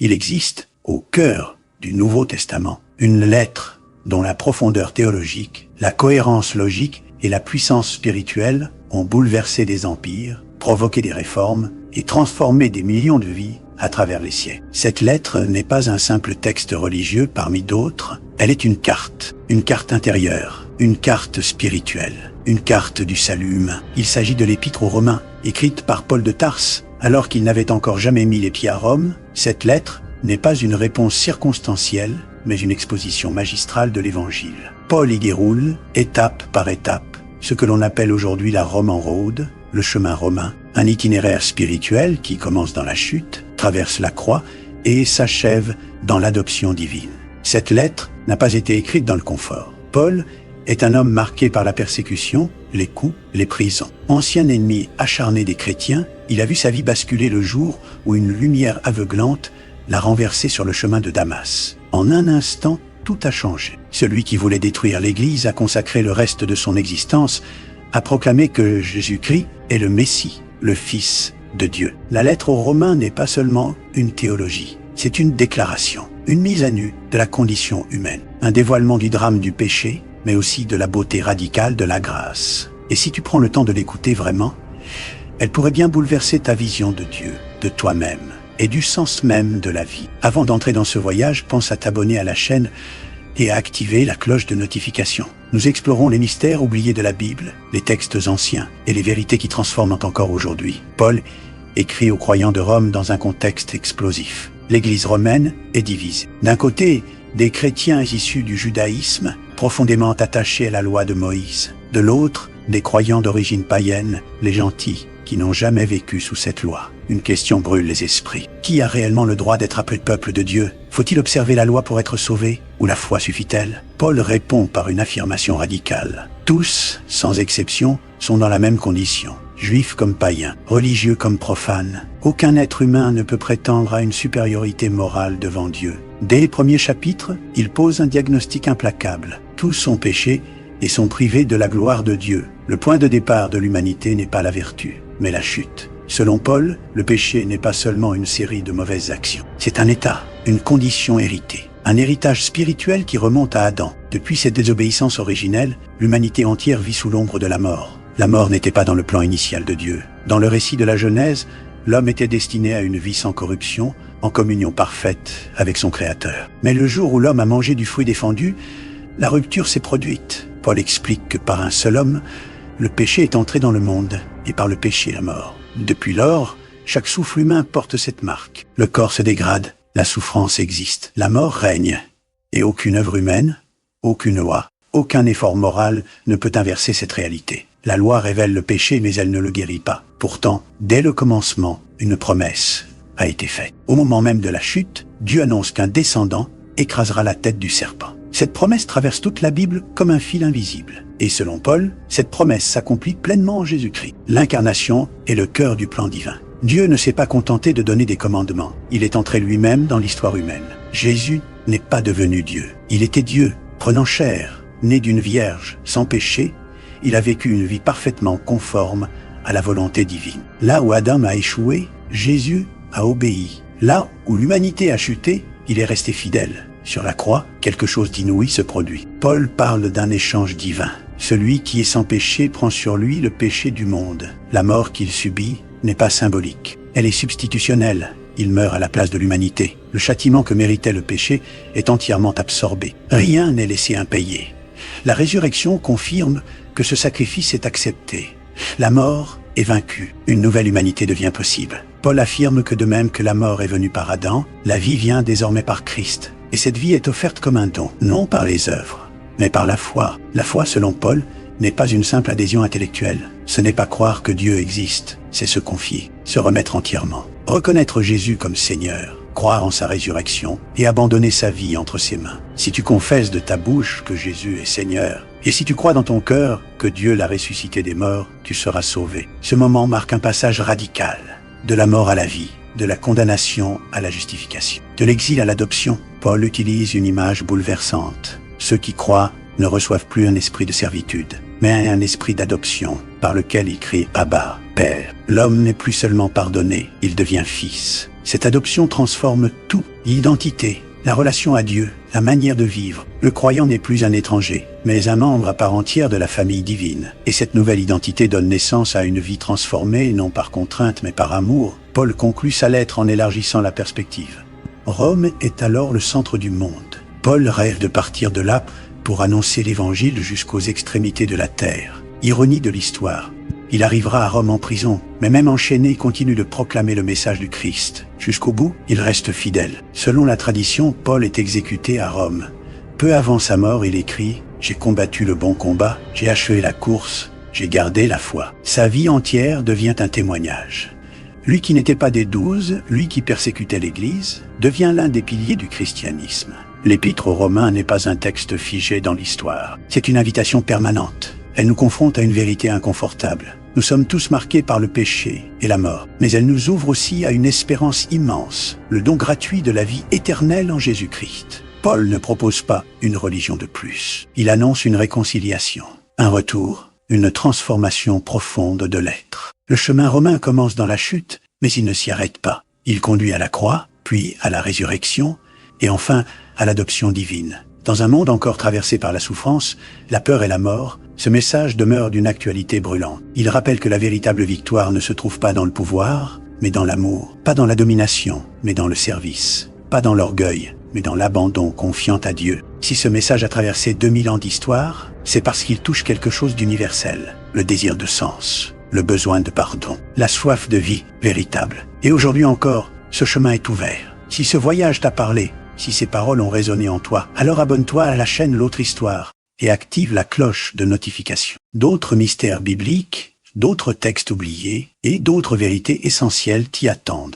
Il existe, au cœur du Nouveau Testament, une lettre dont la profondeur théologique, la cohérence logique et la puissance spirituelle ont bouleversé des empires, provoqué des réformes et transformé des millions de vies à travers les siècles. Cette lettre n'est pas un simple texte religieux parmi d'autres, elle est une carte intérieure, une carte spirituelle, une carte du salut humain. Il s'agit de l'Épître aux Romains, écrite par Paul de Tarse, alors qu'il n'avait encore jamais mis les pieds à Rome. Cette lettre n'est pas une réponse circonstancielle, mais une exposition magistrale de l'Évangile. Paul y déroule, étape par étape, ce que l'on appelle aujourd'hui la Roman Road, le chemin romain, un itinéraire spirituel qui commence dans la chute, traverse la croix et s'achève dans l'adoption divine. Cette lettre n'a pas été écrite dans le confort. Paul est un homme marqué par la persécution, les coups, les prisons. Ancien ennemi acharné des chrétiens, il a vu sa vie basculer le jour où une lumière aveuglante l'a renversé sur le chemin de Damas. En un instant, tout a changé. Celui qui voulait détruire l'Église a consacré le reste de son existence à proclamer que Jésus-Christ est le Messie, le Fils de Dieu. La lettre aux Romains n'est pas seulement une théologie, c'est une déclaration, une mise à nu de la condition humaine, un dévoilement du drame du péché, mais aussi de la beauté radicale de la grâce. Et si tu prends le temps de l'écouter vraiment, elle pourrait bien bouleverser ta vision de Dieu, de toi-même et du sens même de la vie. Avant d'entrer dans ce voyage, pense à t'abonner à la chaîne et à activer la cloche de notification. Nous explorons les mystères oubliés de la Bible, les textes anciens et les vérités qui transforment encore aujourd'hui. Paul écrit aux croyants de Rome dans un contexte explosif. L'Église romaine est divisée. D'un côté, des chrétiens issus du judaïsme, profondément attachés à la loi de Moïse. De l'autre, des croyants d'origine païenne, les gentils, qui n'ont jamais vécu sous cette loi. Une question brûle les esprits. Qui a réellement le droit d'être appelé peuple de Dieu? Faut-il observer la loi pour être sauvé? Ou la foi suffit-elle? Paul répond par une affirmation radicale. Tous, sans exception, sont dans la même condition. Juifs comme païens, religieux comme profanes. Aucun être humain ne peut prétendre à une supériorité morale devant Dieu. Dès les premiers chapitres, il pose un diagnostic implacable. Tous sont péchés et sont privés de la gloire de Dieu. Le point de départ de l'humanité n'est pas la vertu, mais la chute. Selon Paul, le péché n'est pas seulement une série de mauvaises actions. C'est un état, une condition héritée. Un héritage spirituel qui remonte à Adam. Depuis cette désobéissance originelle, l'humanité entière vit sous l'ombre de la mort. La mort n'était pas dans le plan initial de Dieu. Dans le récit de la Genèse, l'homme était destiné à une vie sans corruption, en communion parfaite avec son Créateur. Mais le jour où l'homme a mangé du fruit défendu, la rupture s'est produite. Paul explique que par un seul homme, le péché est entré dans le monde, et par le péché la mort. Depuis lors, chaque souffle humain porte cette marque. Le corps se dégrade, la souffrance existe, la mort règne. Et aucune œuvre humaine, aucune loi, aucun effort moral ne peut inverser cette réalité. La loi révèle le péché, mais elle ne le guérit pas. Pourtant, dès le commencement, une promesse a été faite. Au moment même de la chute, Dieu annonce qu'un descendant écrasera la tête du serpent. Cette promesse traverse toute la Bible comme un fil invisible. Et selon Paul, cette promesse s'accomplit pleinement en Jésus-Christ. L'incarnation est le cœur du plan divin. Dieu ne s'est pas contenté de donner des commandements. Il est entré lui-même dans l'histoire humaine. Jésus n'est pas devenu Dieu. Il était Dieu, prenant chair, né d'une vierge, sans péché. Il a vécu une vie parfaitement conforme à la volonté divine. Là où Adam a échoué, Jésus a obéi. Là où l'humanité a chuté, il est resté fidèle. Sur la croix, quelque chose d'inouï se produit. Paul parle d'un échange divin. Celui qui est sans péché prend sur lui le péché du monde. La mort qu'il subit n'est pas symbolique. Elle est substitutionnelle. Il meurt à la place de l'humanité. Le châtiment que méritait le péché est entièrement absorbé. Rien n'est laissé impayé. La résurrection confirme que ce sacrifice est accepté. La mort est vaincue. Une nouvelle humanité devient possible. Paul affirme que de même que la mort est venue par Adam, la vie vient désormais par Christ. Et cette vie est offerte comme un don, non par les œuvres, mais par la foi. La foi, selon Paul, n'est pas une simple adhésion intellectuelle. Ce n'est pas croire que Dieu existe, c'est se confier, se remettre entièrement. Reconnaître Jésus comme Seigneur, croire en sa résurrection et abandonner sa vie entre ses mains. Si tu confesses de ta bouche que Jésus est Seigneur, et si tu crois dans ton cœur que Dieu l'a ressuscité des morts, tu seras sauvé. Ce moment marque un passage radical, de la mort à la vie, de la condamnation à la justification, de l'exil à l'adoption. Paul utilise une image bouleversante. Ceux qui croient ne reçoivent plus un esprit de servitude, mais un esprit d'adoption par lequel il crie « Abba, Père ». L'homme n'est plus seulement pardonné, il devient fils. Cette adoption transforme tout, l'identité, la relation à Dieu, la manière de vivre. Le croyant n'est plus un étranger, mais un membre à part entière de la famille divine. Et cette nouvelle identité donne naissance à une vie transformée, non par contrainte mais par amour. Paul conclut sa lettre en élargissant la perspective. Rome est alors le centre du monde. Paul rêve de partir de là pour annoncer l'Évangile jusqu'aux extrémités de la terre. Ironie de l'histoire. Il arrivera à Rome en prison, mais même enchaîné, il continue de proclamer le message du Christ. Jusqu'au bout, il reste fidèle. Selon la tradition, Paul est exécuté à Rome. Peu avant sa mort, il écrit « J'ai combattu le bon combat, j'ai achevé la course, j'ai gardé la foi ». Sa vie entière devient un témoignage. Lui qui n'était pas des 12, lui qui persécutait l'Église, devient l'un des piliers du christianisme. L'Épître aux Romains n'est pas un texte figé dans l'histoire. C'est une invitation permanente. Elle nous confronte à une vérité inconfortable. Nous sommes tous marqués par le péché et la mort, mais elle nous ouvre aussi à une espérance immense, le don gratuit de la vie éternelle en Jésus-Christ. Paul ne propose pas une religion de plus. Il annonce une réconciliation, un retour, une transformation profonde de l'être. Le chemin romain commence dans la chute, mais il ne s'y arrête pas. Il conduit à la croix, puis à la résurrection, et enfin à l'adoption divine. Dans un monde encore traversé par la souffrance, la peur et la mort, ce message demeure d'une actualité brûlante. Il rappelle que la véritable victoire ne se trouve pas dans le pouvoir, mais dans l'amour. Pas dans la domination, mais dans le service. Pas dans l'orgueil, mais dans l'abandon confiant à Dieu. Si ce message a traversé 2000 ans d'histoire, c'est parce qu'il touche quelque chose d'universel. Le désir de sens, le besoin de pardon, la soif de vie véritable. Et aujourd'hui encore, ce chemin est ouvert. Si ce voyage t'a parlé, si ces paroles ont résonné en toi, alors abonne-toi à la chaîne L'Autre Histoire et active la cloche de notification. D'autres mystères bibliques, d'autres textes oubliés et d'autres vérités essentielles t'y attendent.